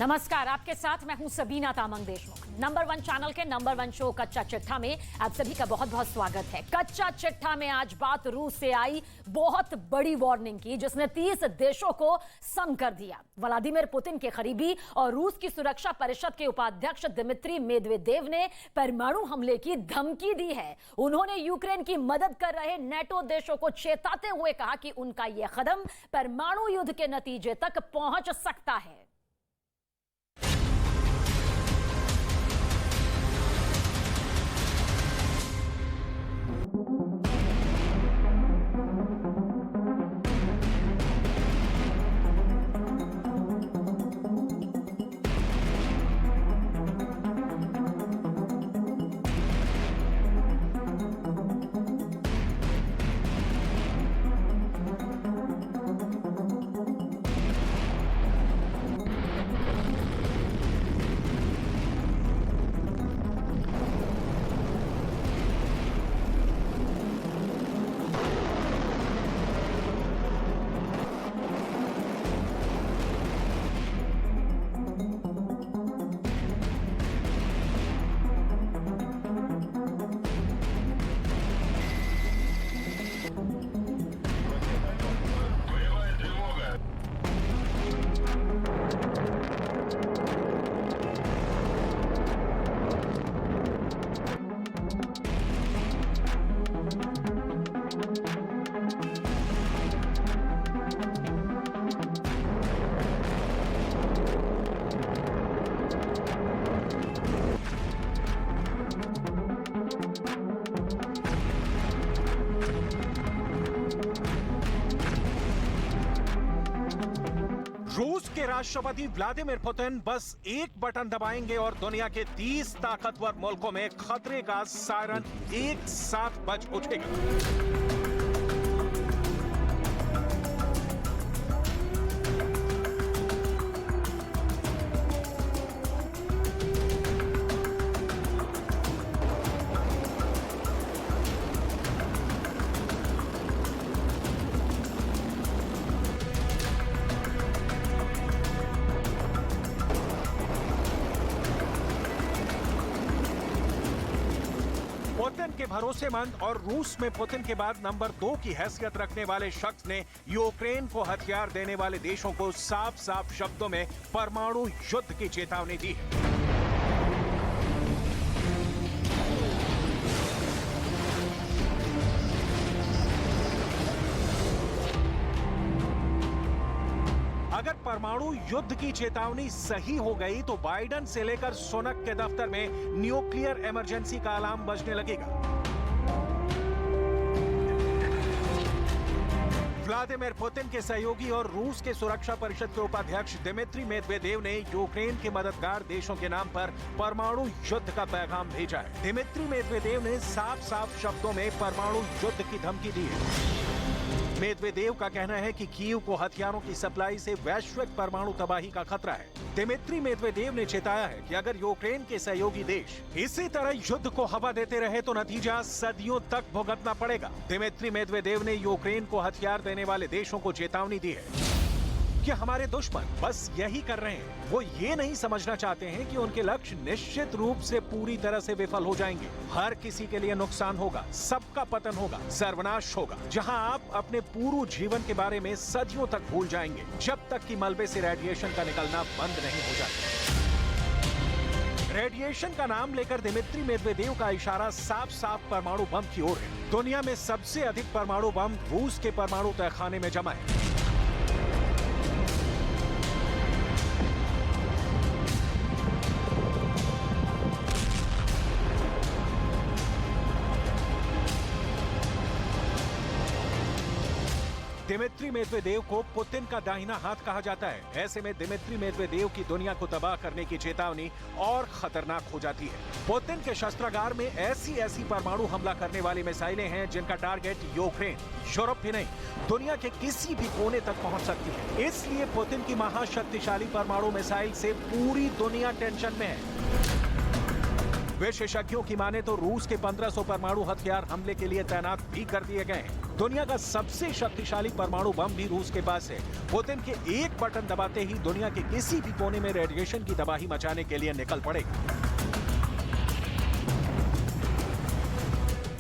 नमस्कार, आपके साथ मैं हूं सबीना तामंग देशमुख। नंबर 1 चैनल के नंबर 1 शो कच्चा चिट्ठा में आप सभी का बहुत बहुत स्वागत है। कच्चा चिट्ठा में आज बात रूस से आई बहुत बड़ी वार्निंग की, जिसने 30 देशों को संग कर दिया। व्लादिमीर पुतिन के करीबी और रूस की सुरक्षा परिषद के उपाध्यक्ष दिमित्री मेदवेदेव ने परमाणु हमले की धमकी दी है। उन्होंने यूक्रेन की मदद कर रहे नेटो देशों को चेताते हुए कहा कि उनका यह कदम परमाणु युद्ध के नतीजे तक पहुंच सकता है। रूस के राष्ट्रपति व्लादिमीर पुतिन बस एक बटन दबाएंगे और दुनिया के 30 ताकतवर मुल्कों में खतरे का सायरन एक साथ बज उठेगा। पुतिन के भरोसेमंद और रूस में पुतिन के बाद नंबर 2 की हैसियत रखने वाले शख्स ने यूक्रेन को हथियार देने वाले देशों को साफ साफ शब्दों में परमाणु युद्ध की चेतावनी दी है। अगर परमाणु युद्ध की चेतावनी सही हो गई तो बाइडेन से लेकर सुनक के दफ्तर में न्यूक्लियर इमरजेंसी का अलार्म बजने लगेगा। व्लादिमीर पुतिन के सहयोगी और रूस के सुरक्षा परिषद के उपाध्यक्ष दिमित्री मेदवेदेव ने यूक्रेन के मददगार देशों के नाम पर परमाणु युद्ध का पैगाम भेजा है। दिमित्री मेदवेदेव ने साफ साफ शब्दों में परमाणु युद्ध की धमकी दी है। मेदवेदेव का कहना है कि कीव को हथियारों की सप्लाई से वैश्विक परमाणु तबाही का खतरा है। दिमित्री मेदवेदेव ने चेताया है कि अगर यूक्रेन के सहयोगी देश इसी तरह युद्ध को हवा देते रहे तो नतीजा सदियों तक भुगतना पड़ेगा। दिमित्री मेदवेदेव ने यूक्रेन को हथियार देने वाले देशों को चेतावनी दी है कि हमारे दुश्मन बस यही कर रहे हैं। वो ये नहीं समझना चाहते हैं कि उनके लक्ष्य निश्चित रूप से पूरी तरह से विफल हो जाएंगे। हर किसी के लिए नुकसान होगा, सबका पतन होगा, सर्वनाश होगा, जहां आप अपने पूर्व जीवन के बारे में सदियों तक भूल जाएंगे, जब तक कि मलबे से रेडिएशन का निकलना बंद नहीं हो जाता। रेडिएशन का नाम लेकर दिमित्री मेदवेदेव का इशारा साफ साफ परमाणु बम की ओर है। दुनिया में सबसे अधिक परमाणु बम रूस के परमाणु तहखाने में जमा है। दिमित्री मेदवेदेव को पुतिन का दाहिना हाथ कहा जाता है। ऐसे में दिमित्री मेदवेदेव की दुनिया को तबाह करने की चेतावनी और खतरनाक हो जाती है। पुतिन के शस्त्रागार में ऐसी परमाणु हमला करने वाली मिसाइलें हैं जिनका टारगेट यूक्रेन, यूरोप ही नहीं, दुनिया के किसी भी कोने तक पहुंच सकती है। इसलिए पुतिन की महाशक्तिशाली परमाणु मिसाइल से पूरी दुनिया टेंशन में है। विशेषज्ञों की माने तो रूस के 1500 परमाणु हथियार हमले के लिए तैनात भी कर दिए गए हैं। दुनिया का सबसे शक्तिशाली परमाणु बम भी रूस के पास है। पुतिन के एक बटन दबाते ही दुनिया के किसी भी कोने में रेडिएशन की तबाही मचाने के लिए निकल पड़ेगा।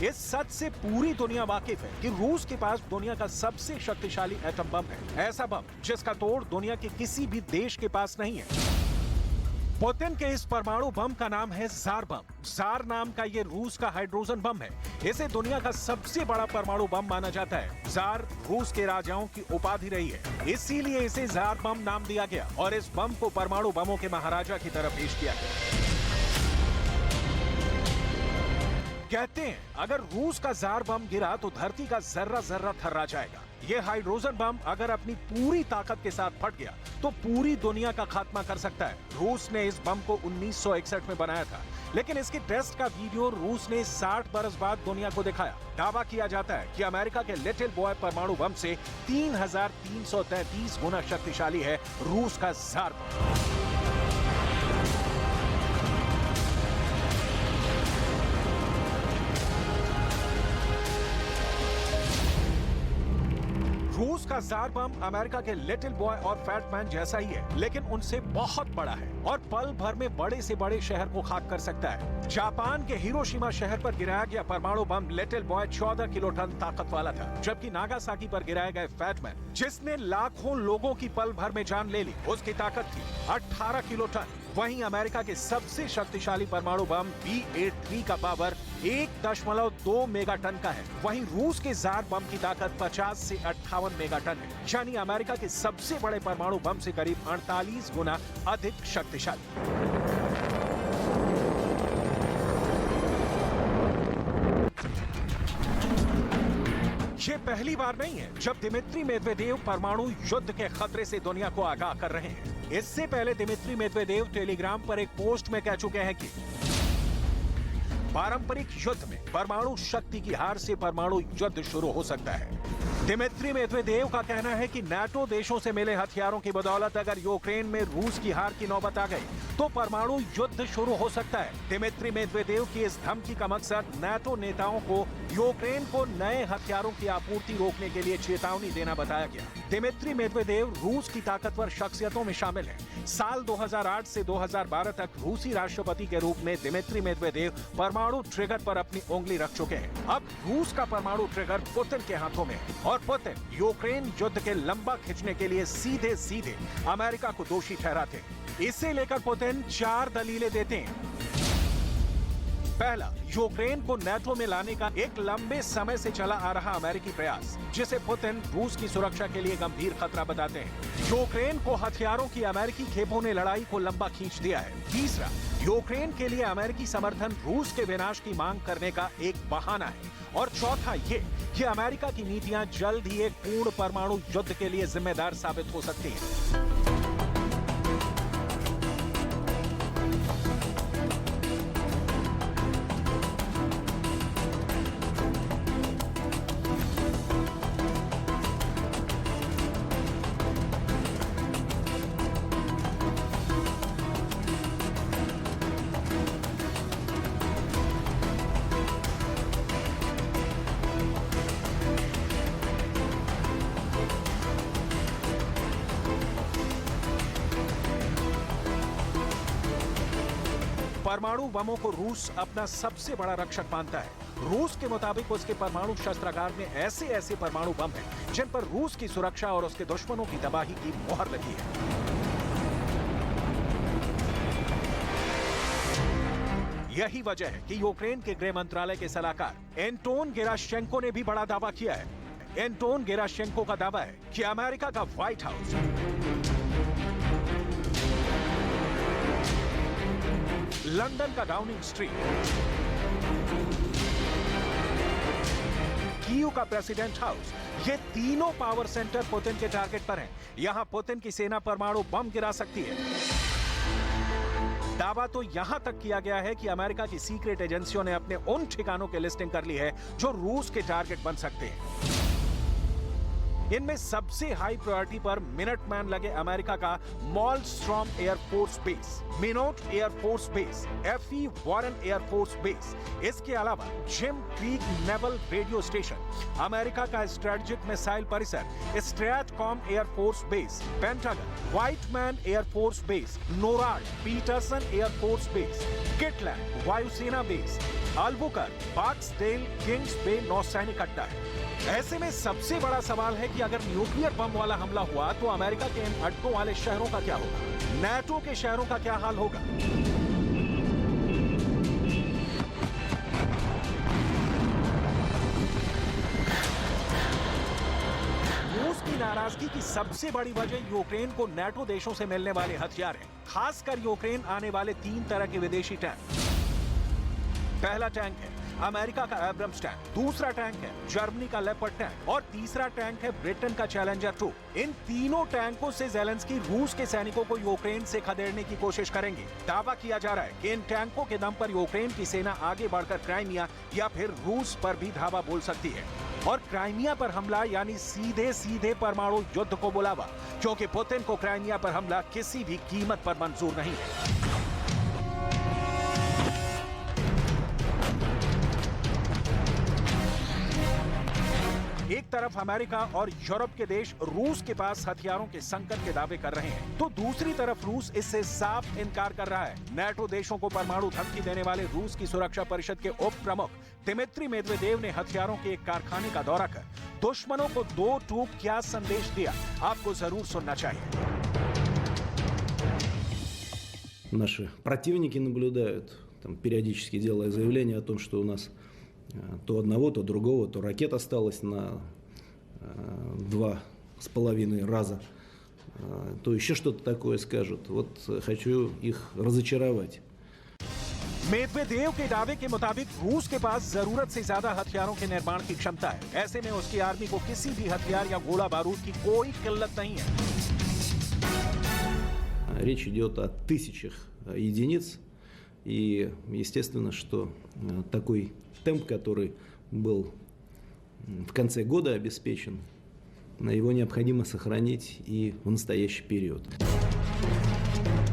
इस सच से पूरी दुनिया वाकिफ है कि रूस के पास दुनिया का सबसे शक्तिशाली एटम बम है। ऐसा बम जिसका तोड़ दुनिया के किसी भी देश के पास नहीं है। पुतिन के इस परमाणु बम का नाम है जार बम। जार नाम का ये रूस का हाइड्रोजन बम है। इसे दुनिया का सबसे बड़ा परमाणु बम माना जाता है। जार रूस के राजाओं की उपाधि रही है, इसीलिए इसे जार बम नाम दिया गया और इस बम को परमाणु बमों के महाराजा की तरफ पेश किया गया। कहते हैं अगर रूस का जार बम गिरा तो धरती का जर्रा जर्रा थर्रा जाएगा। ये हाइड्रोजन बम अगर अपनी पूरी ताकत के साथ फट गया तो पूरी दुनिया का खात्मा कर सकता है। रूस ने इस बम को 1961 में बनाया था, लेकिन इसके टेस्ट का वीडियो रूस ने 60 बरस बाद दुनिया को दिखाया। दावा किया जाता है कि अमेरिका के लिटिल बॉय परमाणु बम से 3333 गुना शक्तिशाली है रूस का जार बम। रूस का जार बम अमेरिका के लिटिल बॉय और फैट मैन जैसा ही है, लेकिन उनसे बहुत बड़ा है और पल भर में बड़े से बड़े शहर को खाक कर सकता है। जापान के हिरोशिमा शहर पर गिराया गया परमाणु बम लिटिल बॉय 14 किलोटन ताकत वाला था, जबकि नागासाकी पर गिराए गए फैट मैन, जिसने लाखों लोगों की पल भर में जान ले ली, उसकी ताकत थी 18 किलोटन। वहीं अमेरिका के सबसे शक्तिशाली परमाणु बम B-83 का पावर 1.2 मेगाटन का है। वहीं रूस के जार बम की ताकत 50 से 58 मेगाटन है, यानी अमेरिका के सबसे बड़े परमाणु बम से करीब 48 गुना अधिक शक्तिशाली। ये पहली बार नहीं है जब दिमित्री मेदवेदेव परमाणु युद्ध के खतरे से दुनिया को आगाह कर रहे हैं। इससे पहले दिमित्री मेदवेदेव टेलीग्राम पर एक पोस्ट में कह चुके हैं कि पारंपरिक युद्ध में परमाणु शक्ति की हार से परमाणु युद्ध शुरू हो सकता है। दिमित्री मेदवेदेव का कहना है कि नाटो देशों से मिले हथियारों की बदौलत अगर यूक्रेन में रूस की हार की नौबत आ गई तो परमाणु युद्ध शुरू हो सकता है। दिमित्री मेदवेदेव की इस धमकी का मकसद नाटो नेताओं को यूक्रेन को नए हथियारों की आपूर्ति रोकने के लिए चेतावनी देना बताया गया। दिमित्री मेदवेदेव रूस की ताकतवर शख्सियतों में शामिल हैं। साल 2008 से 2012 तक रूसी राष्ट्रपति के रूप में दिमित्री मेदवेदेव परमाणु ट्रिगर पर अपनी उंगली रख चुके हैं। अब रूस का परमाणु ट्रिगर पुतिन के हाथों में है और पुतिन यूक्रेन युद्ध के लंबा खिंचने के लिए सीधे सीधे अमेरिका को दोषी ठहराते हैं। इसे लेकर पुतिन 4 दलीलें देते हैं। पहला, यूक्रेन को नाटो में लाने का एक लंबे समय से चला आ रहा अमेरिकी प्रयास, जिसे पुतिन रूस की सुरक्षा के लिए गंभीर खतरा बताते हैं। यूक्रेन को हथियारों की अमेरिकी खेपों ने लड़ाई को लंबा खींच दिया है। तीसरा, यूक्रेन के लिए अमेरिकी समर्थन रूस के विनाश की मांग करने का एक बहाना है। और चौथा ये कि अमेरिका की नीतियां जल्द ही एक पूर्ण परमाणु युद्ध के लिए जिम्मेदार साबित हो सकती हैं। परमाणु बमों को रूस अपना सबसे बड़ा रक्षक मानता है। रूस के मुताबिक उसके परमाणु शस्त्रागार में ऐसे ऐसे परमाणु बम हैं जिन पर रूस की सुरक्षा और उसके दुश्मनों की तबाही की मोहर लगी है। यही वजह है कि यूक्रेन के गृह मंत्रालय के सलाहकार एंटोन गेराशेंको ने भी बड़ा दावा किया है। एंटोन गेराशेंको का दावा है कि अमेरिका का व्हाइट हाउस लंदन का डाउनिंग स्ट्रीट, कीव का प्रेसिडेंट हाउस, ये तीनों पावर सेंटर पुतिन के टारगेट पर हैं। यहां पुतिन की सेना परमाणु बम गिरा सकती है। दावा तो यहां तक किया गया है कि अमेरिका की सीक्रेट एजेंसियों ने अपने उन ठिकानों की लिस्टिंग कर ली है जो रूस के टारगेट बन सकते हैं। इनमें सबसे हाई प्रायोरिटी पर मिनटमैन लगे अमेरिका का Malmstrom Air Force Base, Minot Air Force Base, F E Warren Air Force Base. इसके अलावा Jim Creek Naval Radio Station, America का स्ट्रेटेजिक मिसाइल परिसर STRATCOM Air Force Base, Pentagon, Whiteman Air Force Base, NORAD Peterson Air Force Base, Kirtland वायुसेना base, Albuquerque, Barksdale, Kings Bay नौसैनिक अड्डा है। ऐसे में सबसे बड़ा सवाल है कि अगर न्यूक्लियर बम वाला हमला हुआ तो अमेरिका के इन अड्डों वाले शहरों का क्या होगा? नाटो के शहरों का क्या हाल होगा? रूस की नाराजगी की सबसे बड़ी वजह यूक्रेन को नाटो देशों से मिलने वाले हथियार हैं, खासकर यूक्रेन आने वाले 3 तरह के विदेशी टैंक। पहला टैंक है अमेरिका का एब्रम्स टैंक, दूसरा टैंक है जर्मनी का लेपर्ड टैंक और तीसरा टैंक है ब्रिटेन का चैलेंजर 2। इन तीनों टैंकों से ज़ेलेंस्की रूस के सैनिकों को यूक्रेन से खदेड़ने की कोशिश करेंगे। दावा किया जा रहा है कि इन टैंकों के दम पर यूक्रेन की सेना आगे बढ़कर क्राइमिया या फिर रूस पर भी धावा बोल सकती है। और क्राइमिया पर हमला यानी सीधे सीधे परमाणु युद्ध को बुलावा, क्योंकि पुतिन को क्राइमिया पर हमला किसी भी कीमत पर मंजूर नहीं है। एक तरफ अमेरिका और यूरोप के देश रूस के पास हथियारों के संकट के दावे कर रहे हैं, तो दूसरी तरफ रूस इससे साफ इनकार कर रहा है। नाटो देशों को परमाणु धमकी देने वाले रूस की सुरक्षा परिषद के उप प्रमुख दिमित्री मेदवेदेव ने हथियारों के एक कारखाने का दौरा कर दुश्मनों को 2 टूक क्या संदेश दिया, आपको जरूर सुनना चाहिए। Наши противники наблюдают, там периодически делая заявления о том, что у нас то одного, то другого, то ракет осталось на 2,5 раза, то еще что-то такое скажут. Вот хочу их разочаровать. मेदवेदेव के दावे के मुताबिक रूस के पास जरूरत से ज्यादा हथियारों के निर्माण की क्षमता है। ऐसे में उसकी आर्मी को किसी भी हथियार या गोला बारूद की कोई किल्लत नहीं है। Речь идет о тысячах единиц, и естественно, что такой темп, который был в конце года обеспечен, его необходимо сохранить и в настоящий период.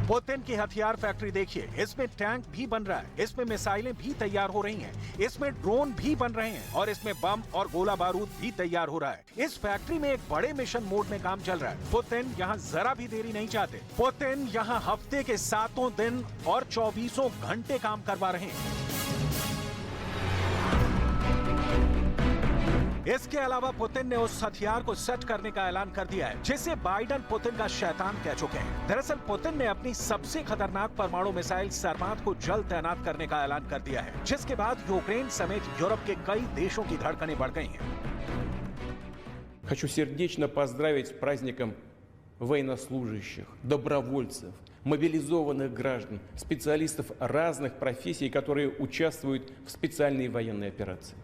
पुतिन की हथियार फैक्ट्री देखिए, इसमें टैंक भी बन रहा है, इसमें मिसाइलें भी तैयार हो रही हैं, इसमें ड्रोन भी बन रहे हैं और इसमें बम और गोला बारूद भी तैयार हो रहा है। इस फैक्ट्री में एक बड़े मिशन मोड में काम चल रहा है। पुतिन यहाँ जरा भी देरी नहीं चाहते। पुतिन यहाँ हफ्ते के 7 दिन और 24 घंटे काम करवा रहे हैं। इसके अलावा पुतिन ने उस हथियार को सेट करने का ऐलान कर दिया है जिसे बाइडेन पुतिन का शैतान कह चुके हैं। दरअसल पुतिन ने अपनी सबसे खतरनाक परमाणु मिसाइल सर्मात को जल्द तैनात करने का ऐलान कर दिया है, जिसके बाद यूक्रेन समेत यूरोप के कई देशों की धड़कनें बढ़ गई हैं। Хочу сердечно поздравить с праздником военнослужащих, добровольцев, мобилизованных граждан, специалистов разных профессий, которые участвуют в специальной военной операции.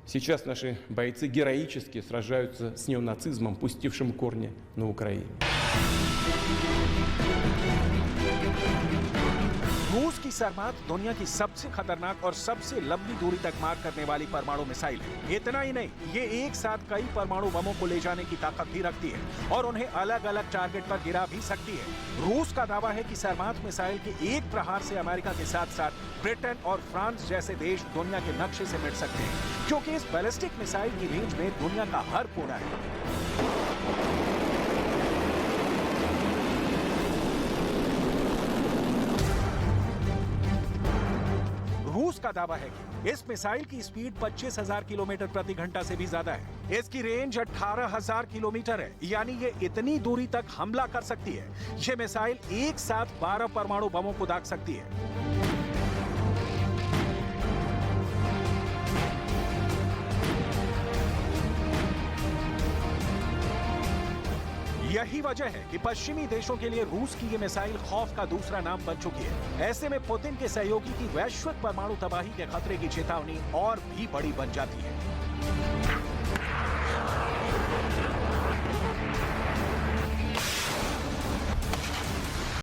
Сейчас наши бойцы героически сражаются с неонацизмом, пустившим корни на Украине. रूस की सर्मात दुनिया की सबसे खतरनाक और सबसे लंबी दूरी तक मार करने वाली परमाणु मिसाइल है। इतना ही नहीं, ये एक साथ कई परमाणु बमों को ले जाने की ताकत भी रखती है और उन्हें अलग अलग टारगेट पर गिरा भी सकती है। रूस का दावा है कि सर्मात मिसाइल के एक प्रहार से अमेरिका के साथ साथ ब्रिटेन और फ्रांस जैसे देश दुनिया के नक्शे से मिट सकते हैं, क्योंकि इस बैलिस्टिक मिसाइल की रेंज में दुनिया का हर कोना है। रूस का दावा है कि इस मिसाइल की स्पीड 25,000 किलोमीटर प्रति घंटा से भी ज्यादा है। इसकी रेंज 18,000 किलोमीटर है, यानी ये इतनी दूरी तक हमला कर सकती है। ये मिसाइल एक साथ 12 परमाणु बमों को दाग सकती है। यही वजह है कि पश्चिमी देशों के लिए रूस की ये मिसाइल खौफ का दूसरा नाम बन चुकी है। ऐसे में पुतिन के सहयोगी की वैश्विक परमाणु तबाही के खतरे की चेतावनी और भी बड़ी बन जाती है।